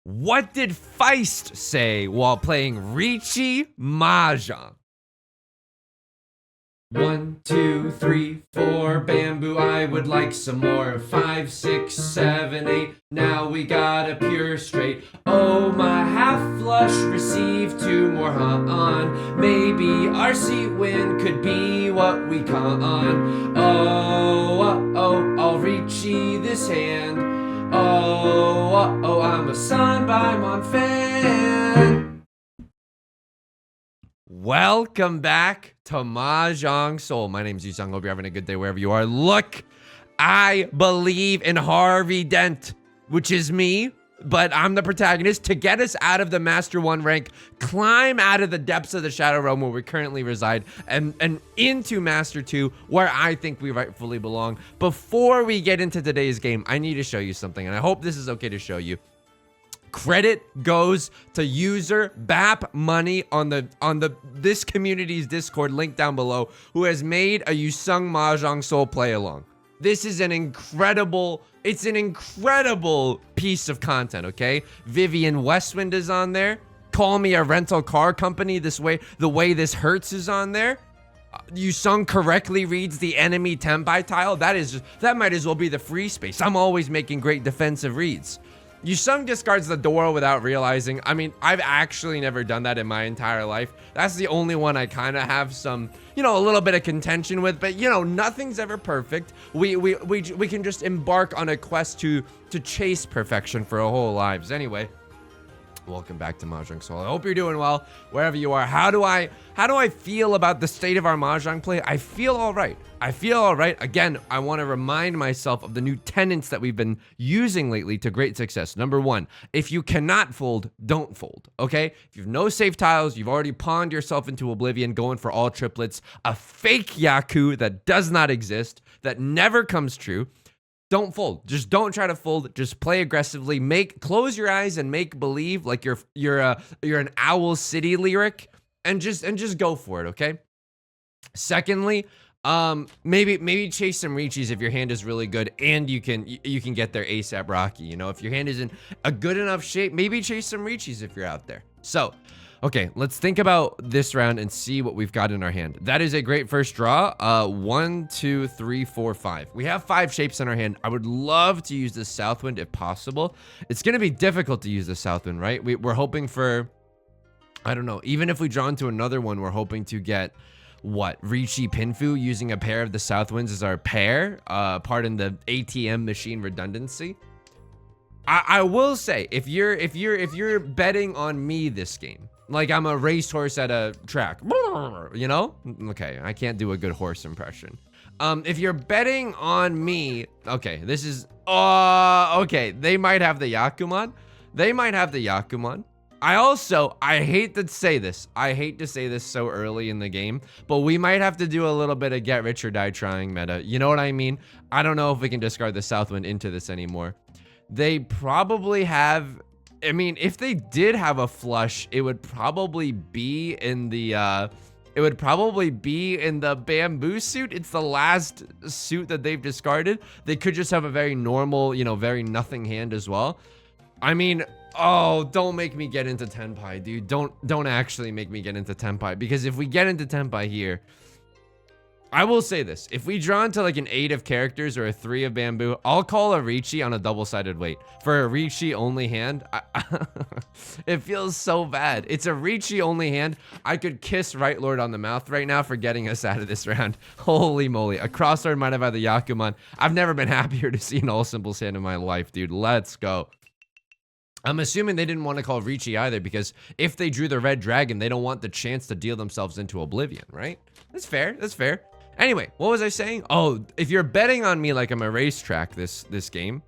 What did Feist say while playing Riichi Mahjong? 1, 2, 3, 4, bamboo, I would like some more. 5, 6, 7, 8, now we got a pure straight. Oh, my half flush, receive 2 more, maybe our seat win could be what we con. I'll Riichi this hand. I'm a Sanbaimon fan. Welcome back to Mahjong Soul. My name's Yusong. Hope you're having a good day wherever you are. Look, I believe in Harvey Dent, which is me, but I'm the protagonist, to get us out of the Master 1 rank, climb out of the depths of the Shadow Realm where we currently reside, and into Master 2, where I think we rightfully belong. Before we get into today's game, I need to show you something, and I hope this is okay to show you. Credit goes to user BAP Money on this community's Discord, link down below, who has made a Yusong Mahjong Soul play along. This is an incredible, it's an incredible piece of content, okay? Vivian Westwind is on there. Call Me a Rental Car Company, the way this hurts is on there. Yusong correctly reads the enemy Tenpai tile. That might as well be the free space. I'm always making great defensive reads. Yusong discards the door without realizing. I mean, I've actually never done that in my entire life. That's the only one I kind of have some, a little bit of contention with, but nothing's ever perfect. We can just embark on a quest to chase perfection for our whole lives. Anyway, welcome back to Mahjong Soul. I hope you're doing well wherever you are. How do I feel about the state of our Mahjong play? I feel all right. Again, I want to remind myself of the new tenets that we've been using lately to great success. Number 1, if you cannot fold, don't fold, okay? If you have no safe tiles, you've already pawned yourself into oblivion going for all triplets, a fake Yaku that does not exist, that never comes true. Don't fold. Just don't try to fold. Just play aggressively. Close your eyes and make believe like you're an Owl City lyric, and just go for it, okay? Secondly, maybe chase some Riichis if your hand is really good and you can get there ASAP Rocky. If your hand is in a good enough shape, maybe chase some Riichis if you're out there. So, okay, let's think about this round and see what we've got in our hand. That is a great first draw. 1, 2, 3, 4, 5. We have 5 shapes in our hand. I would love to use the Southwind if possible. It's going to be difficult to use the Southwind, right? We're hoping for, I don't know, even if we draw into another one, we're hoping to get Riichi Pinfu, using a pair of the Southwinds as our pair, pardon the ATM machine redundancy. I will say, if you're betting on me this game, like I'm a racehorse at a track, okay, I can't do a good horse impression. If you're betting on me, okay, this is okay, they might have the Yakuman. I hate to say this so early in the game, but we might have to do a little bit of get rich or die trying meta. You know what I mean? I don't know if we can discard the Southwind into this anymore. They probably have, I mean, if they did have a flush, it would probably be in the bamboo suit. It's the last suit that they've discarded. They could just have a very normal, very nothing hand as well. I mean, oh, don't make me get into Tenpai, dude. Don't actually make me get into Tenpai, because if we get into Tenpai here, I will say this. If we draw into like an 8 of characters or a 3 of bamboo, I'll call a Riichi on a double-sided weight. For a Riichi only hand, it feels so bad. It's a Riichi only hand. I could kiss Right Lord on the mouth right now for getting us out of this round. Holy moly. A crossword might have had the Yakuman. I've never been happier to see an all symbols hand in my life, dude. Let's go. I'm assuming they didn't want to call Riichi either, because if they drew the red dragon, they don't want the chance to deal themselves into oblivion, right? That's fair. Anyway, what was I saying? Oh, if you're betting on me like I'm a racetrack this game,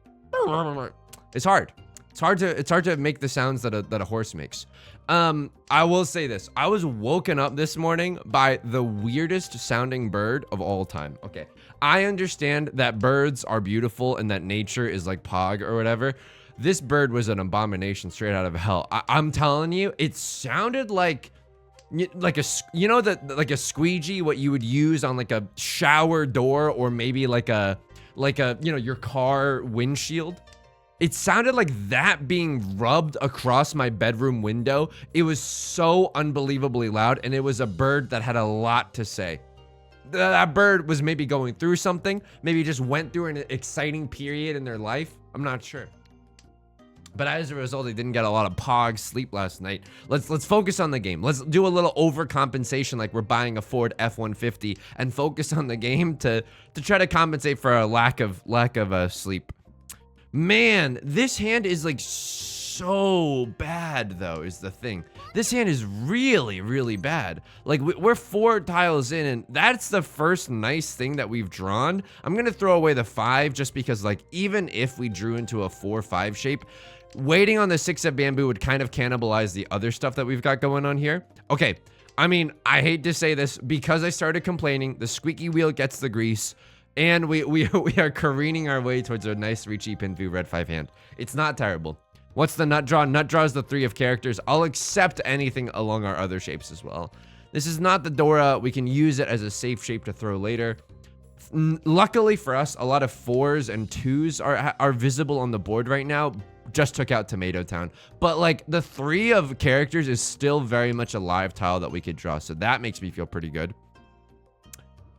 it's hard. It's hard to make the sounds that a horse makes. I will say this. I was woken up this morning by the weirdest sounding bird of all time. Okay, I understand that birds are beautiful and that nature is like Pog or whatever. This bird was an abomination straight out of hell. I'm telling you, it sounded like a squeegee, what you would use on like a shower door, or maybe like a your car windshield. It sounded like that being rubbed across my bedroom window. It was so unbelievably loud, and it was a bird that had a lot to say. That bird was maybe going through something, maybe just went through an exciting period in their life. I'm not sure. But as a result, they didn't get a lot of pog sleep last night. Let's focus on the game. Let's do a little overcompensation like we're buying a Ford F-150 and focus on the game to try to compensate for a lack of sleep. Man, this hand is like so bad though, is the thing. This hand is really, really bad. Like we're 4 tiles in, and that's the first nice thing that we've drawn. I'm gonna throw away the 5 just because, like, even if we drew into a 4-5 shape, waiting on the 6 of bamboo would kind of cannibalize the other stuff that we've got going on here. Okay, I mean, I hate to say this because I started complaining. The squeaky wheel gets the grease, and we are careening our way towards a nice Riichi Pinfu red 5 hand. It's not terrible. What's the nut draw? Nut draw is the 3 of characters. I'll accept anything along our other shapes as well. This is not the Dora. We can use it as a safe shape to throw later. Luckily for us, a lot of 4s and 2s are visible on the board right now. Just took out Tomato Town. But like the 3 of characters is still very much a live tile that we could draw. So that makes me feel pretty good.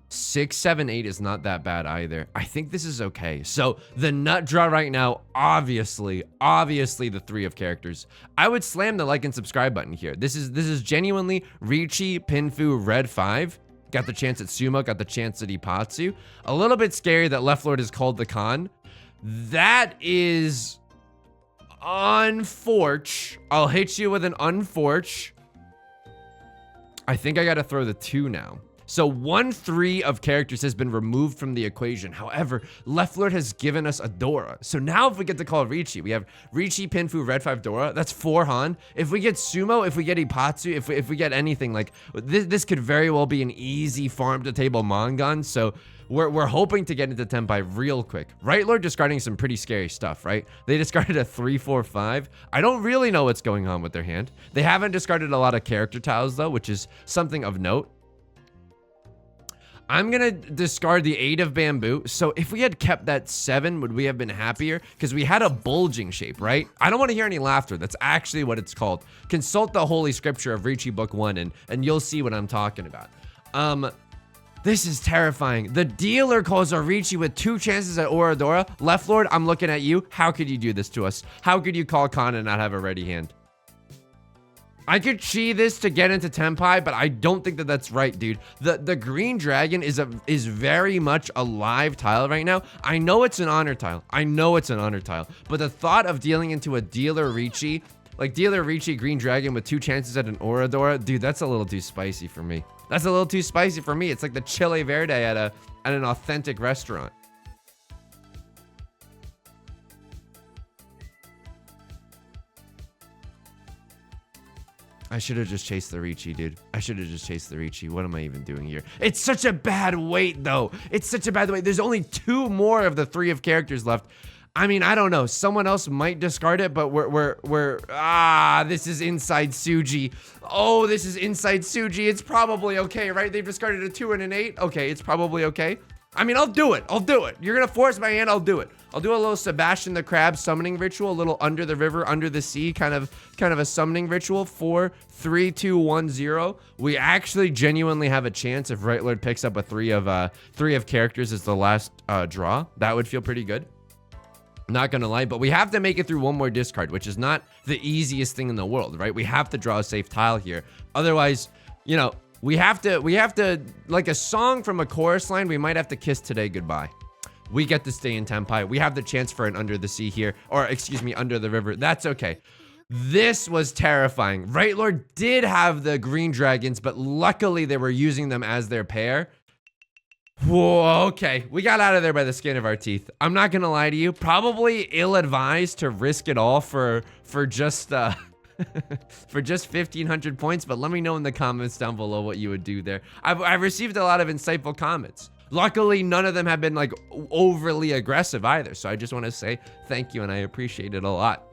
6, 7, 8 is not that bad either. I think this is okay. So the nut draw right now, obviously the 3 of characters. I would slam the like and subscribe button here. This is genuinely Riichi Pinfu red 5. Got the chance at Sumo, got the chance at Ipatsu. A little bit scary that Left Lord is called the Khan. That is unforch. I'll hit you with an unforch. I think I gotta throw the 2 now. So 1-3 of characters has been removed from the equation. However, Left Lord has given us a Dora. So now if we get to call Riichi, we have Riichi Pinfu red 5 Dora. That's 4 Han. If we get Sumo, if we get Ipatsu, if we get anything, like this could very well be an easy farm to table Mongon. So we're hoping to get into Tenpai real quick. Right Lord discarding some pretty scary stuff, right? They discarded a 3-4-5. I don't really know what's going on with their hand. They haven't discarded a lot of character tiles though, which is something of note. I'm gonna discard the 8 of bamboo. So if we had kept that 7, would we have been happier? Because we had a bulging shape, right? I don't want to hear any laughter. That's actually what it's called. Consult the Holy Scripture of Riichi Book 1 and you'll see what I'm talking about. This is terrifying. The dealer calls a Riichi with 2 chances at Oradora. Left Lord, I'm looking at you. How could you do this to us? How could you call Khan and not have a ready hand? I could chi this to get into Tenpai, but I don't think that that's right, dude. The green dragon is very much a live tile right now. I know it's an honor tile. But the thought of dealing into a dealer Riichi, like dealer Riichi green dragon with 2 chances at an Oradora, dude, that's a little too spicy for me. It's like the Chile Verde at an authentic restaurant. I should have just chased the Riichi, dude. What am I even doing here? It's such a bad weight, though. There's only 2 more of the 3 of characters left. I mean, I don't know. Someone else might discard it, but this is inside Suji. Oh, this is inside Suji. It's probably okay, right? They've discarded a 2 and an 8. Okay, it's probably okay. I mean, I'll do it. You're gonna force my hand, I'll do it. I'll do a little Sebastian the Crab summoning ritual, a little under the river, under the sea, kind of a summoning ritual. 4, 3, 2, 1, 0. We actually genuinely have a chance if Right Lord picks up a 3 of characters as the last draw. That would feel pretty good. Not gonna lie, but we have to make it through 1 more discard, which is not the easiest thing in the world, right? We have to draw a safe tile here. Otherwise, you know, we have to, like a song from a chorus line, we might have to kiss today goodbye. We get to stay in Tenpai. We have the chance for an under the sea here, or excuse me, under the river. That's okay. This was terrifying. Right Lord did have the green dragons, but luckily they were using them as their pair. Whoa, okay. We got out of there by the skin of our teeth. I'm not gonna lie to you. Probably ill-advised to risk it all for just for just 1,500 points, but let me know in the comments down below what you would do there. I've received a lot of insightful comments. Luckily, none of them have been like overly aggressive either. So I just want to say thank you and I appreciate it a lot.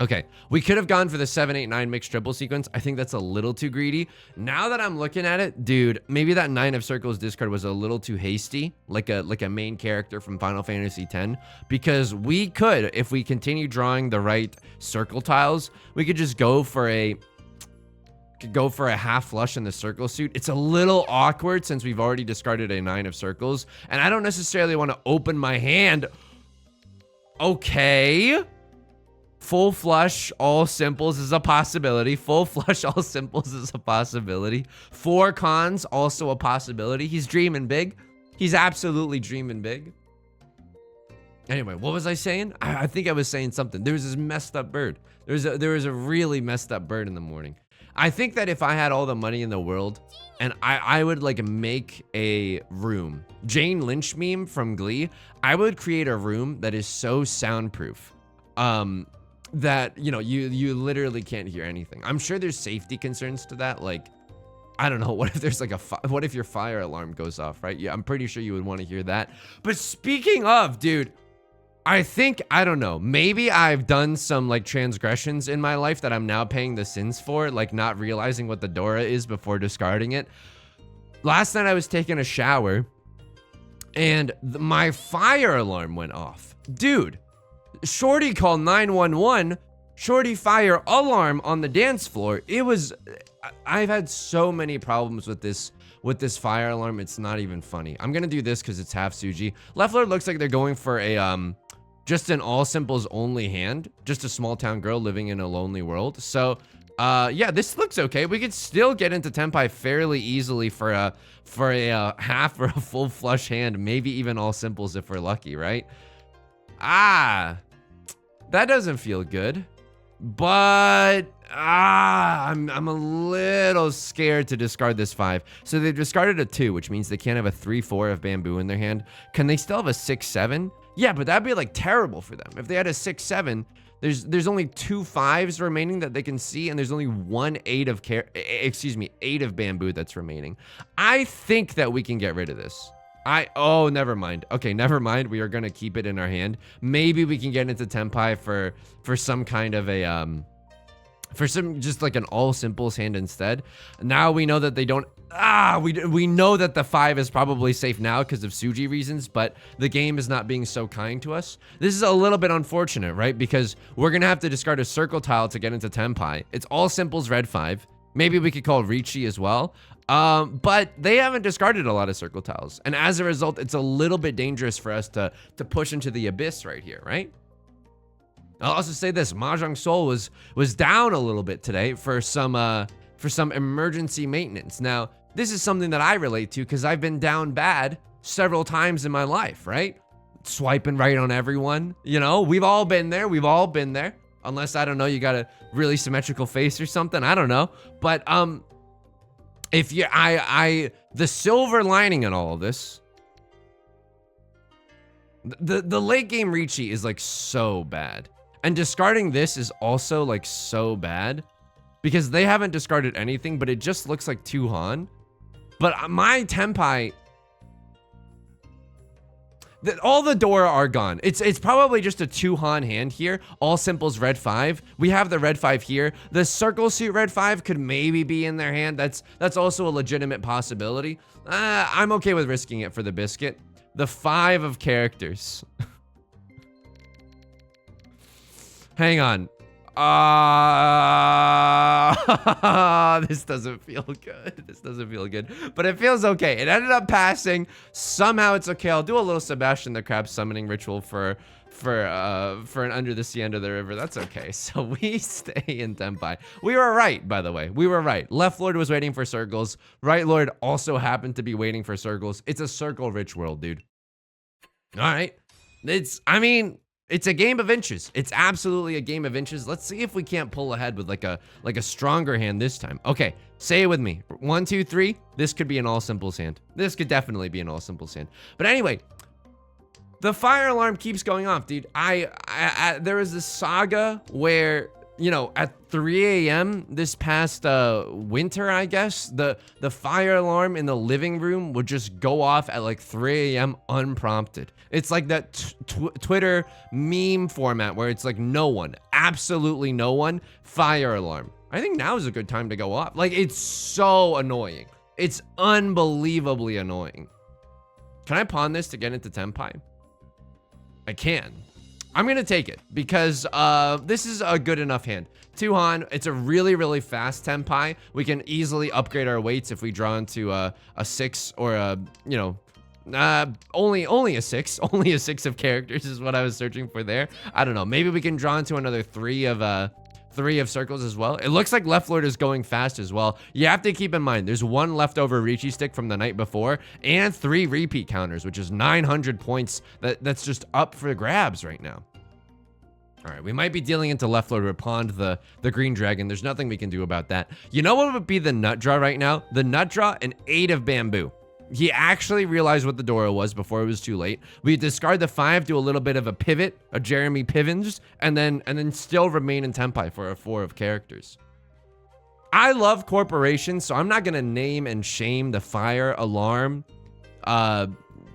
Okay, we could have gone for the 7, 8, 9 mixed triple sequence. I think that's a little too greedy. Now that I'm looking at it, dude, maybe that 9 of circles discard was a little too hasty, like a main character from Final Fantasy X, because we could, if we continue drawing the right circle tiles, we could just go for a half flush in the circle suit. It's a little awkward since we've already discarded a 9 of circles, and I don't necessarily want to open my hand. Okay. Full flush, all simples is a possibility. Full flush, all simples is a possibility. 4 cons, also a possibility. He's dreaming big. He's absolutely dreaming big. Anyway, what was I saying? I think I was saying something. There was this messed up bird. There was a really messed up bird in the morning. I think that if I had all the money in the world and I would like make a room, Jane Lynch meme from Glee, I would create a room that is so soundproof. That, you know, you literally can't hear anything. I'm sure there's safety concerns to that. Like, I don't know, what if there's like what if your fire alarm goes off, right? Yeah, I'm pretty sure you would want to hear that. But speaking of, dude, I think, I don't know, maybe I've done some like transgressions in my life that I'm now paying the sins for, like not realizing what the Dora is before discarding it. Last night I was taking a shower and my fire alarm went off. Dude, Shorty called 911, Shorty fire alarm on the dance floor. It was, I've had so many problems with this fire alarm. It's not even funny. I'm gonna do this because it's half Suji. Left Lord looks like they're going for a, just an all simples only hand, just a small town girl living in a lonely world. So, yeah, this looks okay. We could still get into Tenpai fairly easily for a half or a full flush hand, maybe even all simples if we're lucky, right? That doesn't feel good, but I'm a little scared to discard this 5. So they've discarded a 2, which means they can't have a 3, 4 of bamboo in their hand. Can they still have a 6, 7? Yeah, but that'd be like terrible for them. If they had a 6, 7, there's only 2 5s remaining that they can see, and there's only 1 8 of 8 of bamboo that's remaining. I think that we can get rid of this. Oh, never mind. Okay, never mind. We are gonna keep it in our hand. Maybe we can get into Tenpai for some kind of a for some just like an all simples hand instead. Now we know that they don't. We know that the 5 is probably safe now because of Suji reasons, but the game is not being so kind to us. This is a little bit unfortunate, right? Because we're gonna have to discard a circle tile to get into Tenpai. It's all simples red 5. Maybe we could call Riichi as well. But they haven't discarded a lot of circle tiles. And as a result, it's a little bit dangerous for us to push into the abyss right here, right? I'll also say this, Mahjong Soul was down a little bit today for some emergency maintenance. Now, this is something that I relate to because I've been down bad several times in my life, right? Swiping right on everyone. You know, we've all been there. We've all been there. Unless, I don't know, you got a really symmetrical face or something. I don't know. But, if you, the silver lining in all of this, the late game Riichi is like so bad. And discarding this is also like so bad because they haven't discarded anything, but it just looks like 2 Han. But my Tenpai, all the Dora are gone. It's probably just a 2 Han hand here. All simples red 5. We have the red 5 here. The circle suit red 5 could maybe be in their hand. That's also a legitimate possibility. I'm okay with risking it for the biscuit. The 5 of characters. Hang on. This doesn't feel good. This doesn't feel good, but it feels okay. It ended up passing. Somehow it's okay. I'll do a little Sebastian the Crab summoning ritual for an under the sea, under the river. That's okay. So we stay in Tenpai. We were right, by the way. We were right. Left Lord was waiting for circles. Right Lord also happened to be waiting for circles. It's a circle rich world, dude. All right. It's a game of inches. It's absolutely a game of inches. Let's see if we can't pull ahead with like a stronger hand this time. Okay, say it with me. 1, 2, 3. This could be an all simples hand. This could definitely be an all simples hand. But anyway, the fire alarm keeps going off, dude. There was this saga where you know, at 3 a.m. this past winter, I guess, the fire alarm in the living room would just go off at like 3 a.m. unprompted. It's like that Twitter meme format where it's like no one, absolutely no one, fire alarm. I think now is a good time to go off. Like, it's so annoying. It's unbelievably annoying. Can I pawn this to get into Tenpai? I can. I'm gonna take it because this is a good enough hand. Tuhan, it's a really, really fast Tenpai. We can easily upgrade our weights if we draw into a 6 or a, you know, only a 6. Only a 6 of characters is what I was searching for there. I don't know. Maybe we can draw into another 3 of circles as well. It looks like Left Lord is going fast as well. You have to keep in mind, there's 1 leftover Riichi stick from the night before and 3 repeat counters, which is 900 points. That's just up for grabs right now. All right, we might be dealing into Left Lord. We pawned the green dragon. There's nothing we can do about that. You know what would be the nut draw right now? The nut draw, an 8 of bamboo. He actually realized what the Dora was before it was too late. We discard the 5, do a little bit of a pivot, a Jeremy Pivens, and then still remain in Tenpai for a 4 of characters. I love corporations, so I'm not gonna name and shame the fire alarm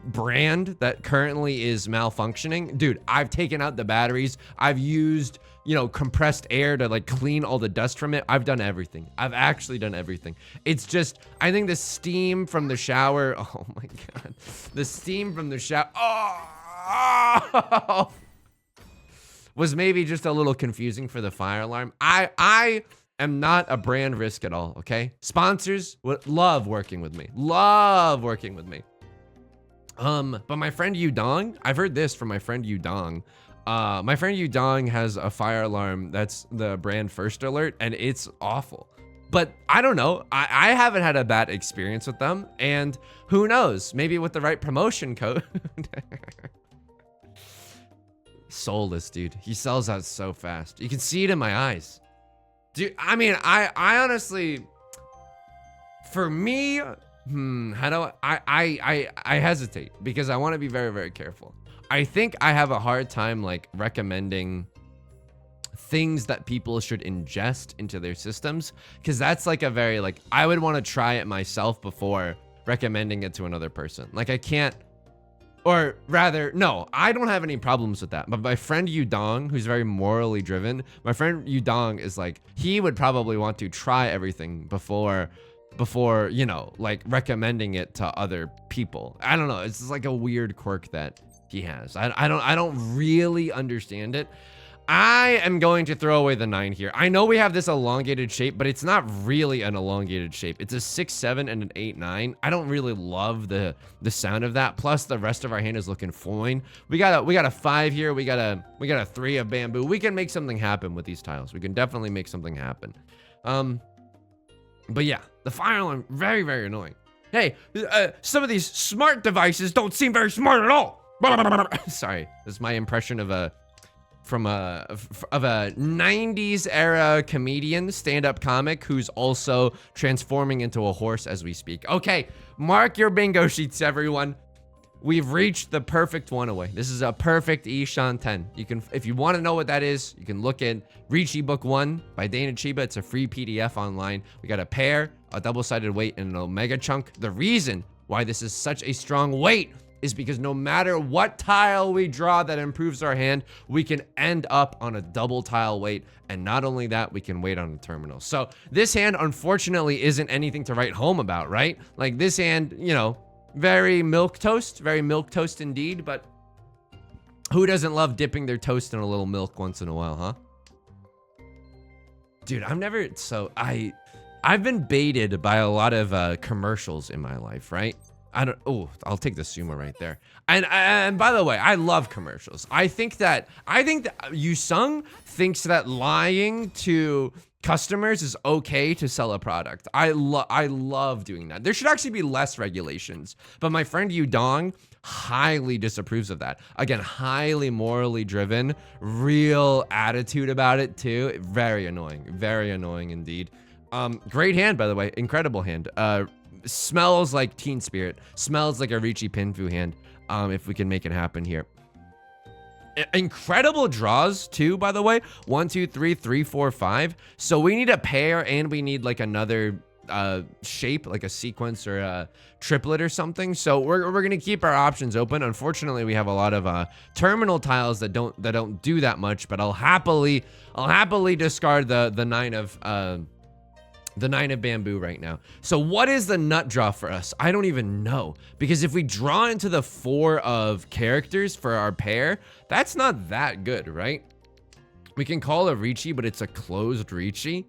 brand that currently is malfunctioning. Dude, I've taken out the batteries. I've used, you know, compressed air to like clean all the dust from it. I've done everything. I've actually done everything. It's just, I think the steam from the shower, oh my God, the steam from the shower, oh, was maybe just a little confusing for the fire alarm. I am not a brand risk at all, okay? Sponsors would love working with me. Love working with me. But my friend Yudong, I've heard this from my friend Yudong. My friend Yudong has a fire alarm that's the brand First Alert, and it's awful. But I don't know. I haven't had a bad experience with them, and who knows? Maybe with the right promotion code. Soulless, dude. He sells out so fast. You can see it in my eyes. Dude, I mean, I honestly, for me, how do I hesitate because I want to be very, very careful. I think I have a hard time like recommending things that people should ingest into their systems because that's like a very like I would want to try it myself before recommending it to another person. Like I can't, or rather, no, I don't have any problems with that. But my friend Yudong, who's very morally driven, my friend Yudong is like, he would probably want to try everything before, you know, like recommending it to other people. I don't know. It's just like a weird quirk that he has. I don't really understand it. I am going to throw away the 9 here. I know we have this elongated shape, but it's not really an elongated shape. It's a 6-7 and an 8-9. I don't really love the sound of that. Plus the rest of our hand is looking fine. We got a 5 here. We got a 3 of bamboo. We can make something happen with these tiles. We can definitely make something happen. But yeah, the fire alarm, very, very annoying. Hey, some of these smart devices don't seem very smart at all. Sorry, this is my impression of a 90s era comedian, stand-up comic who's also transforming into a horse as we speak. Okay, mark your bingo sheets, everyone. We've reached the perfect one away. This is a perfect Ishan 10. You can, if you want to know what that is, you can look at Riichi Book 1 by Dana Chiba. It's a free PDF online. We got a pair, a double-sided weight, and an omega chunk. The reason why this is such a strong weight is because no matter what tile we draw that improves our hand, we can end up on a double tile weight. And not only that, we can wait on a terminal. So this hand, unfortunately, isn't anything to write home about, right? Like this hand, you know, very milquetoast indeed, but who doesn't love dipping their toast in a little milk once in a while, huh? Dude, I've been baited by a lot of commercials in my life, right? I'll take the sumo right there. And by the way, I love commercials. I think that Yusong thinks that lying to customers is okay to sell a product. I love doing that. There should actually be less regulations. But my friend Yudong highly disapproves of that. Again, highly morally driven, real attitude about it too. Very annoying indeed. Great hand, by the way, incredible hand. Smells like Teen Spirit. Smells like a Riichi Pinfu hand. If we can make it happen here. Incredible draws too, by the way. 1, 2, 3, 3, 4, 5. So we need a pair and we need like another shape, like a sequence or a triplet or something. So we're gonna keep our options open. Unfortunately, we have a lot of terminal tiles that don't do that much, but I'll happily discard the 9 of the 9 of bamboo right now. So what is the nut draw for us? I don't even know, because if we draw into the 4 of characters for our pair, that's not that good, right? We can call a Riichi, but it's a closed Riichi.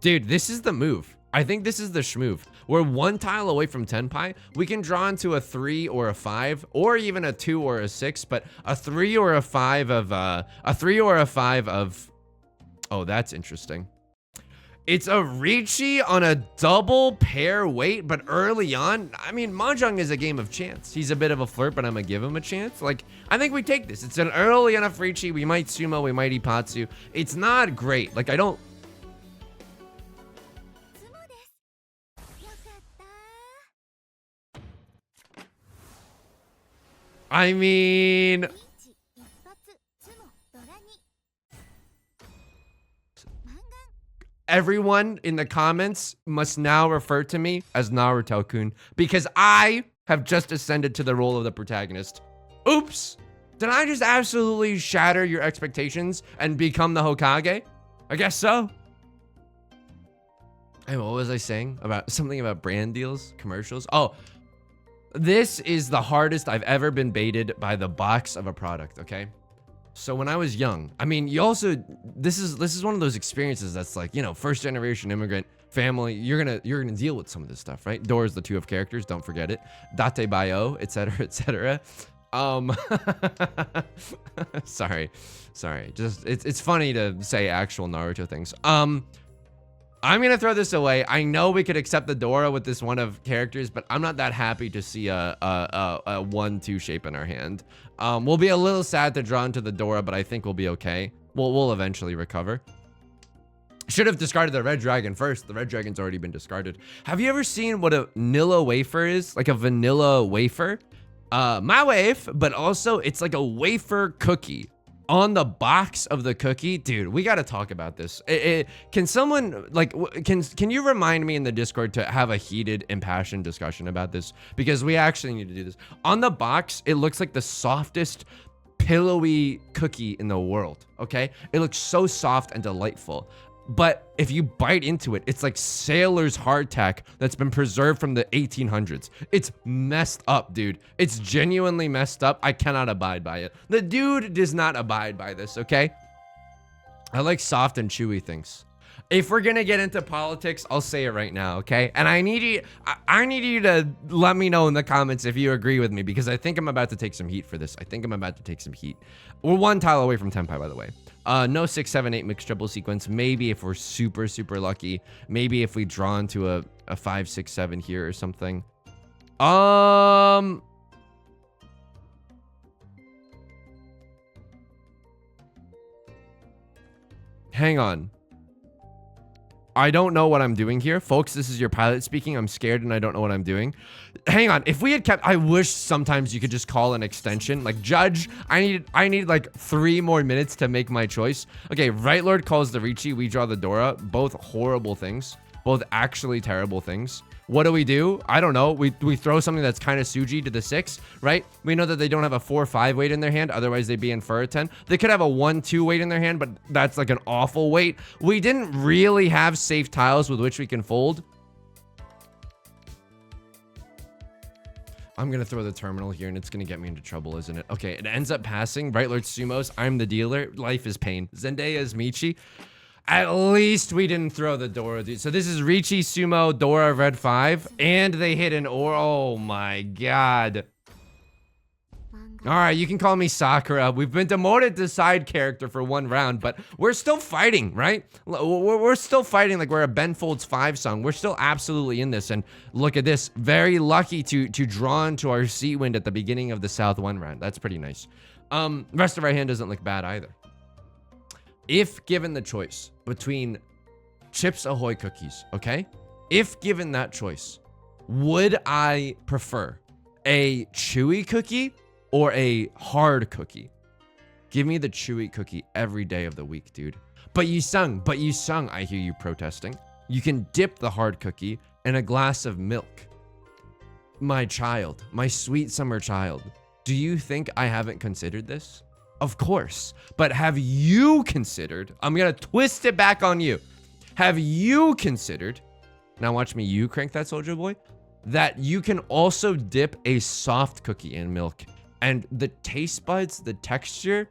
Dude, this is the move. I think this is the schmove. We're 1 tile away from Tenpai. We can draw into a 3 or a 5, or even a 2 or a 6, but a 3 or a 5 of oh, that's interesting. It's a Riichi on a double pair weight, but early on, I mean, Mahjong is a game of chance. He's a bit of a flirt, but I'm gonna give him a chance. Like, I think we take this. It's an early enough Riichi. We might sumo, we might ipatsu. It's not great. Like, I mean, everyone in the comments must now refer to me as Naruto-kun, because I have just ascended to the role of the protagonist. Oops. Did I just absolutely shatter your expectations and become the Hokage? I guess so. Hey, what was I saying? About something about brand deals, commercials? Oh, this is the hardest I've ever been baited by the box of a product, okay? So when I was young, I mean, you also, this is one of those experiences that's like, you know, first generation immigrant family, you're gonna deal with some of this stuff, right? Doors, the 2 of characters, don't forget it. Date Bayo, etc., etc. Sorry. Just it's funny to say actual Naruto things. I'm gonna throw this away. I know we could accept the Dora with this 1 of characters, but I'm not that happy to see a 1-2 shape in our hand. We'll be a little sad to draw into the Dora, but I think we'll be okay. We'll eventually recover. Should have discarded the red dragon first. The red dragon's already been discarded. Have you ever seen what a vanilla wafer is? Like a vanilla wafer? My wave, but also it's like a wafer cookie. On the box of the cookie, dude, we got to talk about this. Can someone, like, can you remind me in the Discord to have a heated, impassioned discussion about this? Because we actually need to do this. On the box, it looks like the softest, pillowy cookie in the world, okay? It looks so soft and delightful. But if you bite into it, it's like sailor's hardtack that's been preserved from the 1800s. It's messed up, dude. It's genuinely messed up. I cannot abide by it. The dude does not abide by this, okay? I like soft and chewy things. If we're gonna get into politics, I'll say it right now, okay? And I need you to let me know in the comments if you agree with me, because I think I'm about to take some heat for this. We're 1 tile away from Tenpai, by the way. No 6, 7, 8 mixed triple sequence. Maybe if we're super lucky. Maybe if we draw into a 5, 6, 7 here or something. Hang on. I don't know what I'm doing here. Folks, this is your pilot speaking. I'm scared and I don't know what I'm doing. Hang on. If we had kept, I wish sometimes you could just call an extension. Like, judge, I need like 3 more minutes to make my choice. Okay, Right Lord calls the Riichi. We draw the Dora. Both horrible things. Both actually terrible things. What do? I don't know. We throw something that's kind of Suji to the 6, right? We know that they don't have a 4-5 weight in their hand. Otherwise, they'd be in for a 10. They could have a 1-2 weight in their hand, but that's like an awful weight. We didn't really have safe tiles with which we can fold. I'm going to throw the terminal here, and it's going to get me into trouble, isn't it? Okay, it ends up passing. Right Lord Sumos. I'm the dealer. Life is pain. Zendaya is Michi. At least we didn't throw the Dora, dude. So this is Riichi, Sumo, Dora, Red 5. And they hit an or. Oh my god. Alright, you can call me Sakura. We've been demoted to side character for 1 round, but we're still fighting, right? We're still fighting like we're a Ben Folds 5 song. We're still absolutely in this. And look at this. Very lucky to draw into our Sea Wind at the beginning of the South 1 round. That's pretty nice. Rest of our hand doesn't look bad either. If given the choice between Chips Ahoy cookies, okay? If given that choice, would I prefer a chewy cookie or a hard cookie? Give me the chewy cookie every day of the week, dude. But Yusong, I hear you protesting. You can dip the hard cookie in a glass of milk. My child, my sweet summer child, do you think I haven't considered this? Of course, but have you considered, I'm gonna twist it back on you. Have you considered, now watch me, you crank that soldier boy, that you can also dip a soft cookie in milk and the taste buds, the texture,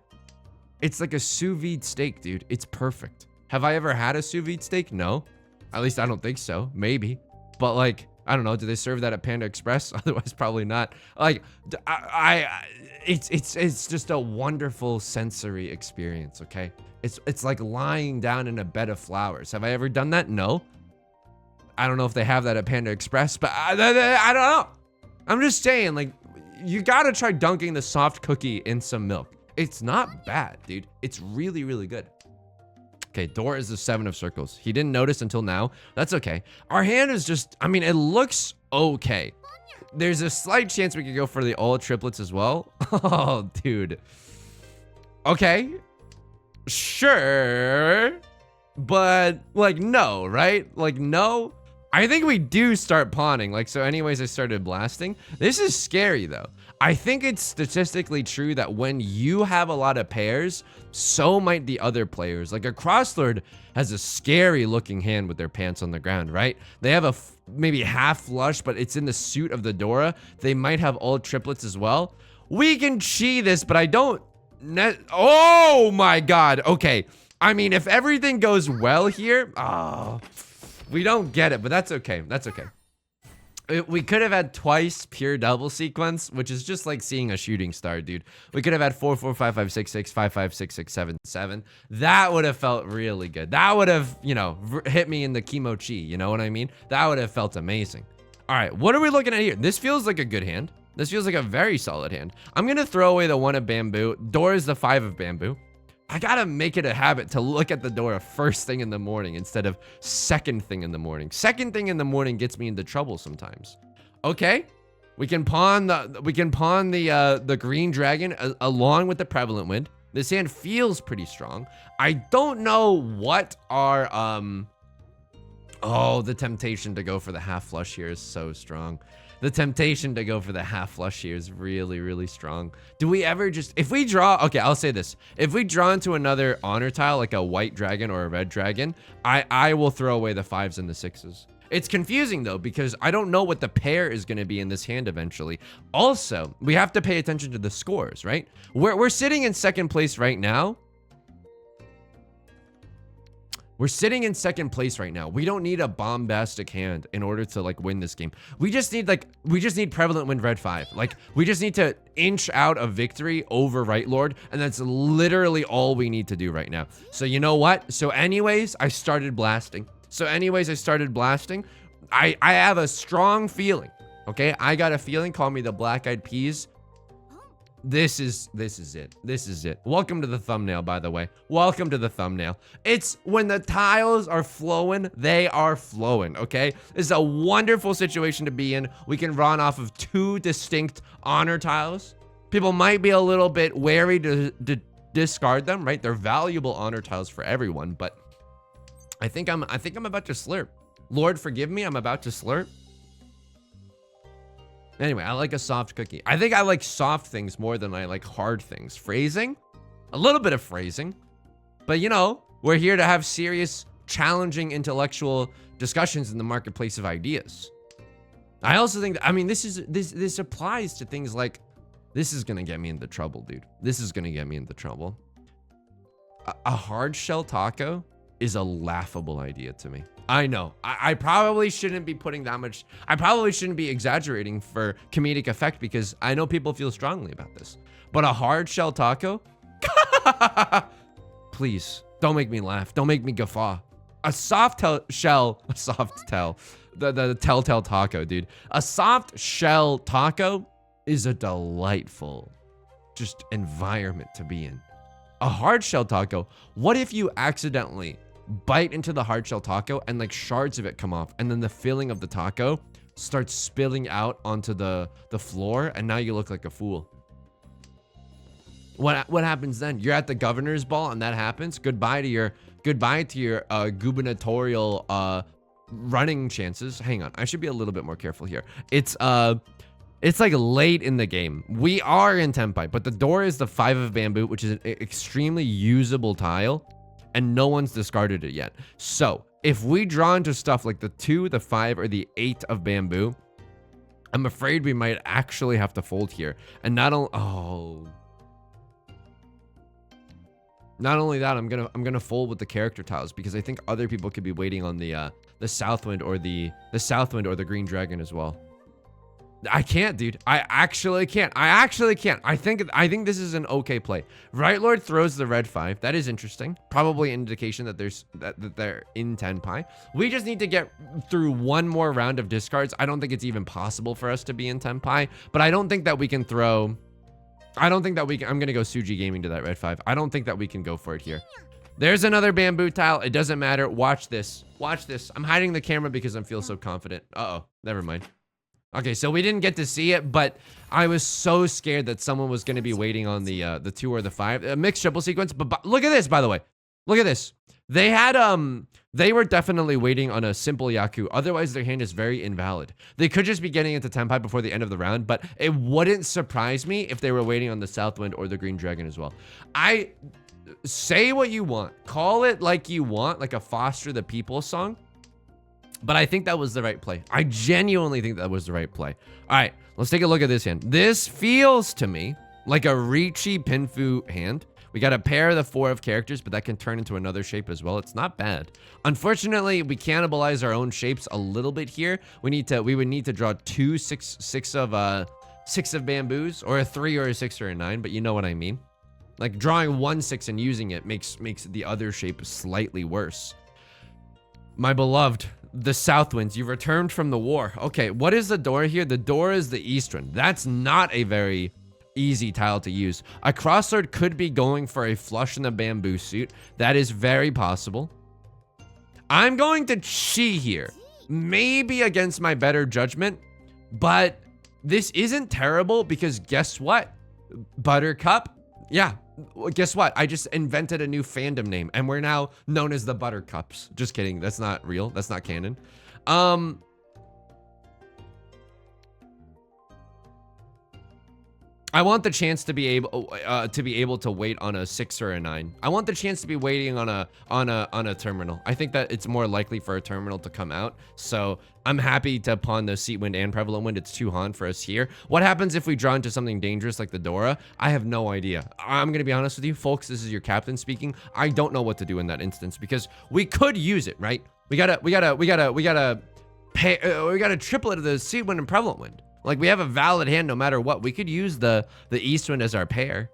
it's like a sous vide steak, dude. It's perfect. Have I ever had a sous vide steak? No. At least I don't think so. Maybe. But like, I don't know. Do they serve that at Panda Express? Otherwise, probably not. Like, it's just a wonderful sensory experience, okay? It's like lying down in a bed of flowers. Have I ever done that? No. I don't know if they have that at Panda Express, but I don't know. I'm just saying, like, you gotta try dunking the soft cookie in some milk. It's not bad, dude. It's really, really good. Okay, door is the 7 of circles. He didn't notice until now. That's okay. Our hand is just, I mean, it looks okay. There's a slight chance we could go for the all triplets as well. Oh, dude. Okay. Sure. But, like, no, right? Like, no. I think we do start pawning. Like, so anyways, I started blasting. This is scary, though. I think it's statistically true that when you have a lot of pairs, so might the other players. Like a crosslord has a scary looking hand with their pants on the ground, right? They have a maybe half flush, but it's in the suit of the Dora. They might have all triplets as well. We can chi this, but I don't. Oh my God. Okay. I mean, if everything goes well here, we don't get it, but that's okay. That's okay. We could have had twice pure double sequence, which is just like seeing a shooting star, dude. We could have had 4, 4, 5, 5, 6, 6, 5, 5, 6, 6, 7, 7. That would have felt really good. That would have, you know, hit me in the kimochi. You know what I mean? That would have felt amazing. All right, what are we looking at here? This feels like a good hand. This feels like a very solid hand. I'm gonna throw away the 1 of bamboo. Door is the 5 of bamboo. I gotta make it a habit to look at the door first thing in the morning instead of second thing in the morning. Second thing in the morning gets me into trouble sometimes. Okay, we can pawn the green dragon along with the prevalent wind. This hand feels pretty strong. I don't know what our oh, the temptation to go for the half flush here is so strong. The temptation to go for the half flush here is really, really strong. Do we ever just, if we draw, okay, I'll say this. If we draw into another honor tile, like a white dragon or a red dragon, I will throw away the 5s and the 6s. It's confusing though, because I don't know what the pair is going to be in this hand eventually. Also, we have to pay attention to the scores, right? We're sitting in second place right now. We're sitting in second place right now. We don't need a bombastic hand in order to like win this game. We just need prevalent wind red 5. Like we just need to inch out a victory over Right Lord. And that's literally all we need to do right now. So you know what? So anyways, I started blasting. I have a strong feeling. Okay. I got a feeling, call me the Black Eyed Peas. This is it. This is it. Welcome to the thumbnail, by the way. Welcome to the thumbnail. It's when the tiles are flowing, they are flowing, okay? This is a wonderful situation to be in. We can run off of 2 distinct honor tiles. People might be a little bit wary to discard them, right? They're valuable honor tiles for everyone, but I think I'm about to slurp. Lord, forgive me, I'm about to slurp. Anyway, I like a soft cookie. I think I like soft things more than I like hard things. Phrasing, a little bit of phrasing, but you know, we're here to have serious, challenging intellectual discussions in the marketplace of ideas. I also think that, I mean, this applies to things like, this is gonna get me into trouble, dude. This is gonna get me into trouble. A hard shell taco is a laughable idea to me. I know. I probably shouldn't be putting that much. I probably shouldn't be exaggerating for comedic effect because I know people feel strongly about this. But a hard shell taco? Please, don't make me laugh. Don't make me guffaw. A soft shell, the telltale taco, dude. A soft shell taco is a delightful just environment to be in. A hard shell taco, what if you accidentally bite into the hard shell taco and like shards of it come off and then the filling of the taco starts spilling out onto the floor and now you look like a fool. What happens then? You're at the governor's ball and that happens. Goodbye to your gubernatorial running chances. Hang on, I should be a little bit more careful here. It's like late in the game. We are in Tenpai, but the door is the 5 of bamboo, which is an extremely usable tile, and no one's discarded it yet. So if we draw into stuff like the 2, the 5, or the 8 of bamboo, I'm afraid we might actually have to fold here. And not only that, I'm gonna fold with the character tiles because I think other people could be waiting on the Southwind or the Green Dragon as well. I can't, dude. I actually can't. I think this is an okay play. Right Lord throws the red 5. That is interesting. Probably an indication that they're in Tenpai. We just need to get through one more round of discards. I don't think it's even possible for us to be in Tenpai, but I don't think that we can throw. I'm gonna go Suji Gaming to that red 5. I don't think that we can go for it here. There's another bamboo tile. It doesn't matter. Watch this. Watch this. I'm hiding the camera because I feel so confident. Uh-oh. Never mind. Okay, so we didn't get to see it, but I was so scared that someone was going to be waiting on the 2 or the 5. A mixed triple sequence, but look at this, by the way. Look at this. They had, they were definitely waiting on a simple Yaku. Otherwise, their hand is very invalid. They could just be getting into Tenpai before the end of the round, but it wouldn't surprise me if they were waiting on the Southwind or the Green Dragon as well. Say what you want. Call it like you want, like a Foster the People song. But I think that was the right play. I genuinely think that was the right play. All right, let's take a look at this hand. This feels to me like a Riichi Pinfu hand. We got a pair of the 4 of characters, but that can turn into another shape as well. It's not bad. Unfortunately, we cannibalize our own shapes a little bit here. We would need to draw 2 6 of bamboos, or a 3 or a 6 or a 9, but you know what I mean. Like drawing 1 6 and using it makes the other shape slightly worse. My beloved, the Southwinds, you returned from the war. Okay, what is the door here? The door is the Eastwind. That's not a very easy tile to use. A Crosslord could be going for a flush in the bamboo suit. That is very possible. I'm going to chi here, maybe against my better judgment, but this isn't terrible because guess what? Buttercup, yeah. Guess what? I just invented a new fandom name and we're now known as the Buttercups. Just kidding. That's not real. That's not canon. I want the chance to be able to wait on a 6 or a 9. I want the chance to be waiting on a terminal. I think that it's more likely for a terminal to come out. So I'm happy to pawn the Seat Wind and Prevalent Wind. It's 2 Han for us here. What happens if we draw into something dangerous like the Dora? I have no idea. I'm gonna be honest with you, folks. This is your captain speaking. I don't know what to do in that instance because we could use it, right? We gotta triplet of the Seat Wind and Prevalent Wind. Like, we have a valid hand no matter what. We could use the Eastwind as our pair.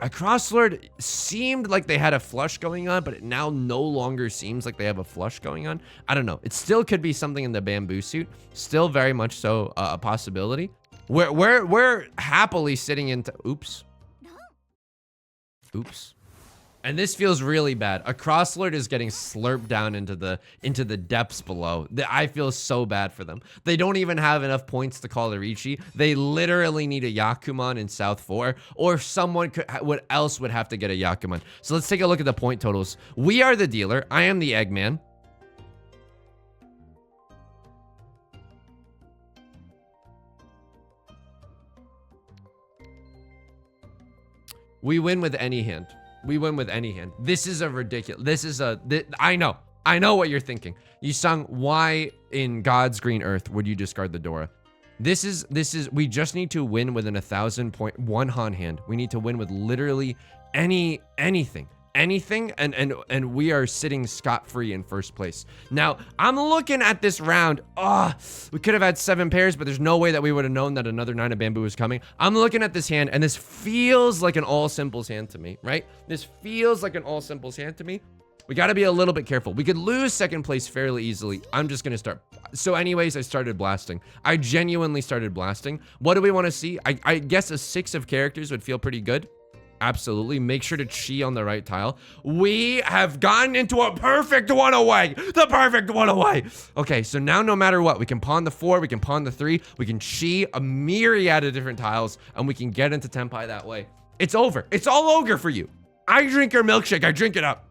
A Crosslord seemed like they had a flush going on, but it now no longer seems like they have a flush going on. I don't know. It still could be something in the bamboo suit. Still very much so a possibility. We're happily sitting into... Oops. Oops. And this feels really bad. A Crosslord is getting slurped down into the depths below. I feel so bad for them. They don't even have enough points to call a Riichi. They literally need a Yakuman in South 4, or someone else would have to get a Yakuman. So let's take a look at the point totals. We are the dealer. I am the Eggman. We win with any hand. We win with any hand. This is a ridiculous. I know what you're thinking. Yusong, why in God's green earth would you discard the Dora? We just need to win with an 1,000-point Han hand. We need to win with literally anything, and we are sitting scot-free in first place. Now, I'm looking at this round. We could have had 7 pairs, but there's no way that we would have known that another 9 of bamboo was coming. I'm looking at this hand, and this feels like an all simples hand to me, right? This feels like an all simples hand to me. We got to be a little bit careful. We could lose second place fairly easily. I'm just going to start. So anyways, I started blasting. I genuinely started blasting. What do we want to see? I guess a 6 of characters would feel pretty good. Absolutely. Make sure to chi on the right tile. We have gotten into a perfect one away. The perfect one away. Okay, so now no matter what, we can pawn the 4, we can pawn the 3, we can chi a myriad of different tiles, and we can get into Tenpai that way. It's over. It's all ogre for you. I drink your milkshake. I drink it up.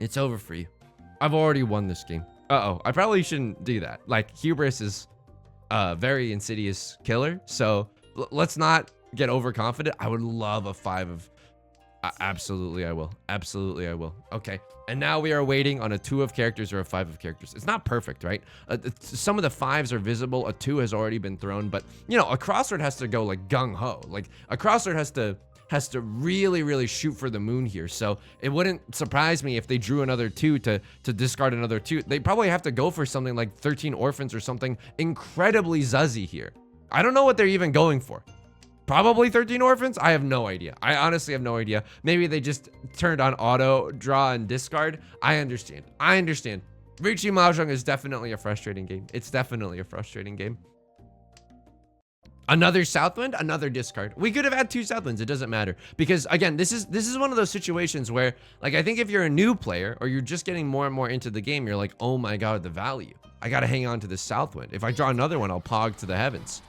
It's over for you. I've already won this game. Uh-oh. I probably shouldn't do that. Like, hubris is a very insidious killer. So let's not get overconfident. I would love a 5 of... absolutely, I will. Absolutely, I will. Okay. And now we are waiting on a 2 of characters or a 5 of characters. It's not perfect, right? Some of the 5s are visible. A 2 has already been thrown. But, you know, a crossword has to go, like, gung-ho. Like, a crossword has to really, really shoot for the moon here. So it wouldn't surprise me if they drew another 2 to discard another 2. They probably have to go for something like 13 orphans or something incredibly zuzzy here. I don't know what they're even going for. Probably 13 orphans? I have no idea. I honestly have no idea. Maybe they just turned on auto, draw, and discard. I understand. I understand. Riichi Mahjong is definitely a frustrating game. It's definitely a frustrating game. Another Southwind, another discard. We could have had 2 Southwinds. It doesn't matter. Because, again, this is one of those situations where, like, I think if you're a new player or you're just getting more and more into the game, you're like, oh my god, the value. I got to hang on to this Southwind. If I draw another one, I'll pog to the heavens.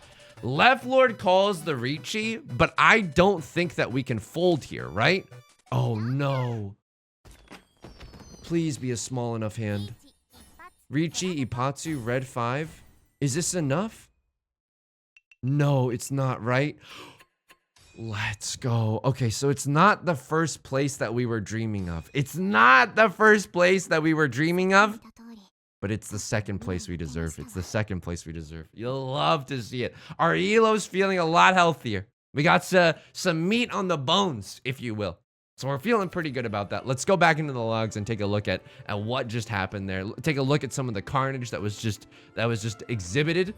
Left Lord calls the Riichi, but I don't think that we can fold here, right? Oh, no. Please be a small enough hand. Riichi, Ipatsu, red 5. Is this enough? No, it's not, right? Let's go. Okay, so it's not the first place that we were dreaming of. It's not the first place that we were dreaming of. But it's the second place we deserve. It's the second place we deserve. You'll love to see it. Our elo's feeling a lot healthier. We got some meat on the bones, if you will. So we're feeling pretty good about that. Let's go back into the logs and take a look at what just happened there. Take a look at some of the carnage that was just exhibited.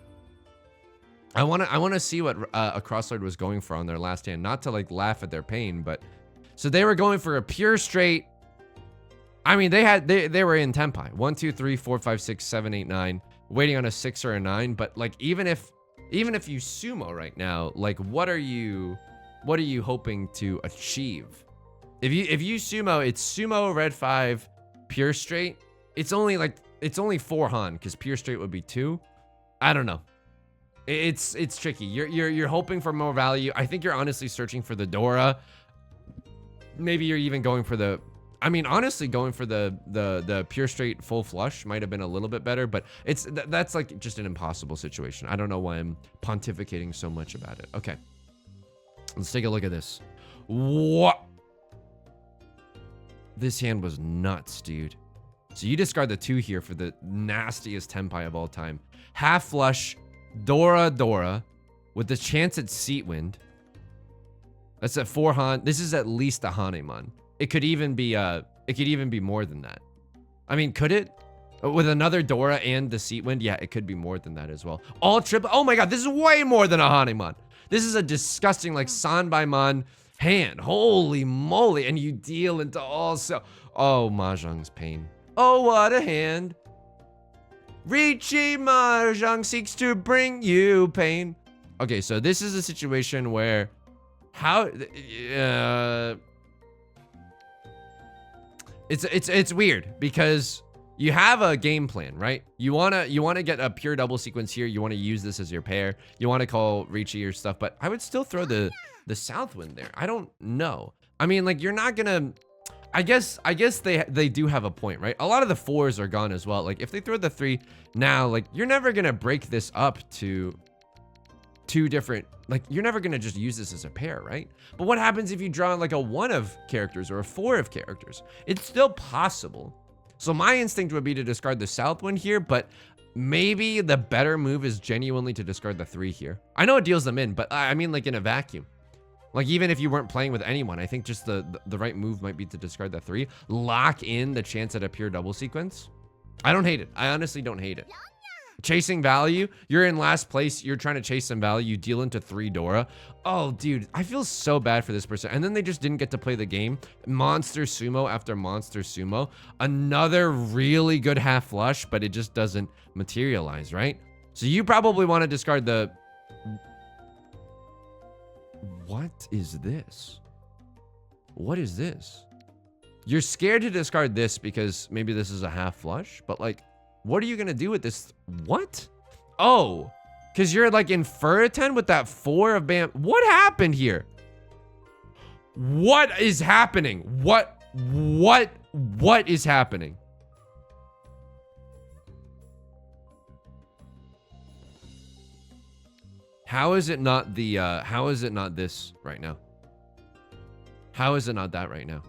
I wanna see what a Crosslord was going for on their last hand. Not to like laugh at their pain, but so they were going for a pure straight. I mean, they were in tempi. 1, 2, 3, 4, 5, 6, 7, 8, 9. Waiting on a 6 or a 9. But like even if you sumo right now, like what are you hoping to achieve? If you sumo, it's sumo red 5, pure straight. It's only 4 Han because pure straight would be 2. I don't know. It's tricky. You're hoping for more value. I think you're honestly searching for the Dora. Maybe you're even going for the. I mean, honestly, going for the pure straight full flush might have been a little bit better, but that's like just an impossible situation. I don't know why I'm pontificating so much about it. Okay, let's take a look at this. What? This hand was nuts, dude. So you discard the 2 here for the nastiest tempai of all time. Half flush, Dora, with the chance at seat wind. That's at 4 Han. This is at least a Hanemon. It could even be more than that. I mean, could it? With another Dora and the seat wind, yeah, it could be more than that as well. All triple. Oh my god, this is way more than a Hanemon. This is a disgusting like Sanbaimon hand. Holy moly! And you deal into also. Oh, Mahjong's pain. Oh, what a hand. Riichi Mahjong seeks to bring you pain. Okay, so this is a situation where it's weird because you have a game plan, right? You wanna get a pure double sequence here. You want to use this as your pair. You want to call Riichi or stuff, but I would still throw the Southwind there. I don't know. I mean, like you're not gonna. I guess they do have a point, right? A lot of the 4s are gone as well. Like if they throw the 3 now, like you're never gonna break this up to 2 different. Like you're never gonna just use this as a pair, right? But what happens if you draw like a 1 of characters or a 4 of characters? It's still possible. So my instinct would be to discard the Southwind here, but maybe the better move is genuinely to discard the 3 here. I know it deals them in, but I mean like in a vacuum. Like even if you weren't playing with anyone, I think just the right move might be to discard the 3, lock in the chance at a pure double sequence. I don't hate it. I honestly don't hate it. Chasing value, you're in last place, you're trying to chase some value, you deal into 3 Dora. Oh, dude, I feel so bad for this person. And then they just didn't get to play the game. Monster sumo after monster sumo. Another really good half flush, but it just doesn't materialize, right? So you probably want to discard the... What is this? What is this? You're scared to discard this because maybe this is a half flush, but like, what are you gonna do with this? What? Oh, Because you're like in Furiten with that 4 of bam. What happened here? What is happening? What is happening? How is it not the, how is it not this right now? How is it not that right now?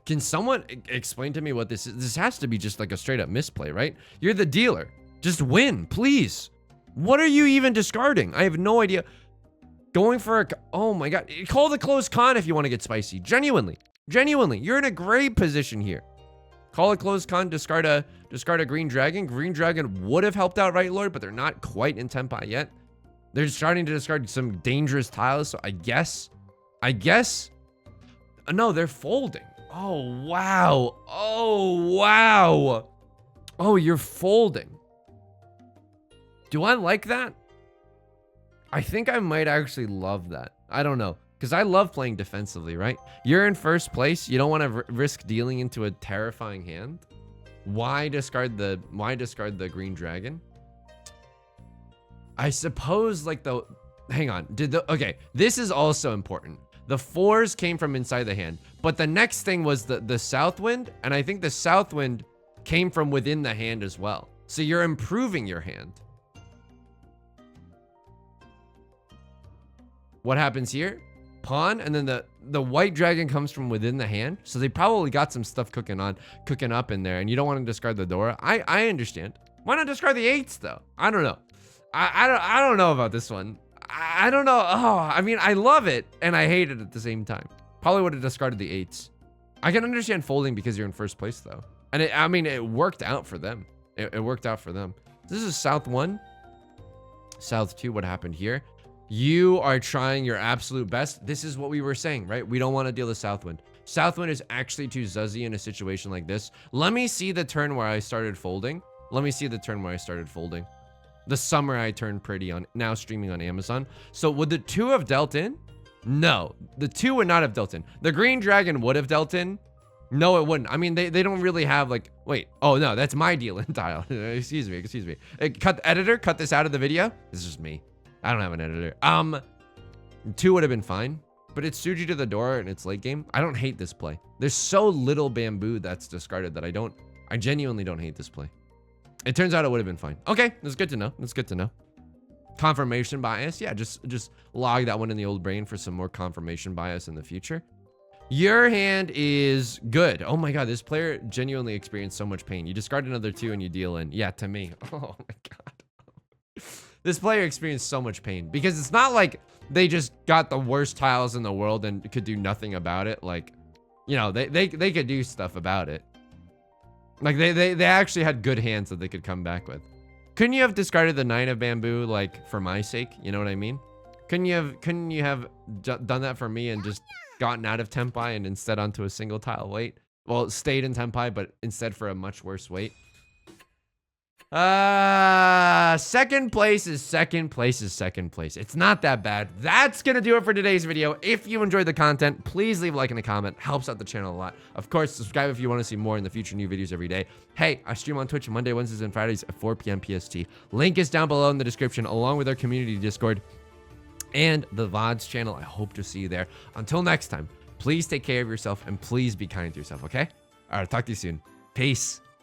Can someone explain to me what this is? This has to be just like a straight up misplay, right? You're the dealer. Just win, please. What are you even discarding? I have no idea. Going for a, oh my God. Call the closed con if you want to get spicy. Genuinely. Genuinely. You're in a great position here. Call a closed con, discard a green dragon. Green dragon would have helped out Right Lord, but they're not quite in Tenpai yet. They're starting to discard some dangerous tiles, so I guess, no, they're folding. Oh, wow. Oh, wow. Oh, you're folding. Do I like that? I think I might actually love that. I don't know, because I love playing defensively, right? You're in first place. You don't want to risk dealing into a terrifying hand. Why discard the green dragon? I suppose like the, hang on, okay, this is also important. The 4s came from inside the hand, but the next thing was the south wind, and I think the south wind came from within the hand as well. So you're improving your hand. What happens here? Pawn, and then the white dragon comes from within the hand, so they probably got some stuff cooking up in there, and you don't want to discard the Dora. I understand. Why not discard the 8s though? I don't know. I don't know about this one. I don't know. Oh, I mean, I love it and I hate it at the same time. Probably would have discarded the 8s. I can understand folding because you're in first place though. And I mean, it worked out for them. It worked out for them. This is South 1. South 2, what happened here? You are trying your absolute best. This is what we were saying, right? We don't want to deal with Southwind. Southwind is actually too zuzzy in a situation like this. Let me see the turn where I started folding. The summer I turned pretty on, now streaming on Amazon. So would the 2 have dealt in? No, the 2 would not have dealt in. The green dragon would have dealt in. No, it wouldn't. I mean, they don't really have like, wait. Oh no, that's my deal in tile. excuse me. Cut the editor, cut this out of the video. This is me. I don't have an editor. 2 would have been fine, but it's Tsuji to the door and it's late game. I don't hate this play. There's so little bamboo that's discarded that I genuinely don't hate this play. It turns out it would have been fine. Okay, that's good to know. That's good to know. Confirmation bias. Yeah, just log that one in the old brain for some more confirmation bias in the future. Your hand is good. Oh my God, this player genuinely experienced so much pain. You discard another 2 and you deal in. Yeah, to me. Oh my God. This player experienced so much pain because it's not like they just got the worst tiles in the world and could do nothing about it. Like, you know, they could do stuff about it. Like they actually had good hands that they could come back with. Couldn't you have discarded the 9 of bamboo, like for my sake? You know what I mean? Couldn't you have done that for me and just gotten out of Tenpai and instead onto a single tile weight? Well, stayed in Tenpai, but instead for a much worse weight. Second place is second place. It's not that bad. That's gonna do it for today's video. If you enjoyed the content, please leave a like and a comment. Helps out the channel a lot. Of course, subscribe if you want to see more in the future, new videos every day. Hey, I stream on Twitch Monday, Wednesdays, and Fridays at 4 p.m. PST. Link is down below in the description, along with our community Discord and the VODs channel. I hope to see you there. Until next time, please take care of yourself and please be kind to yourself, okay? All right, talk to you soon. Peace.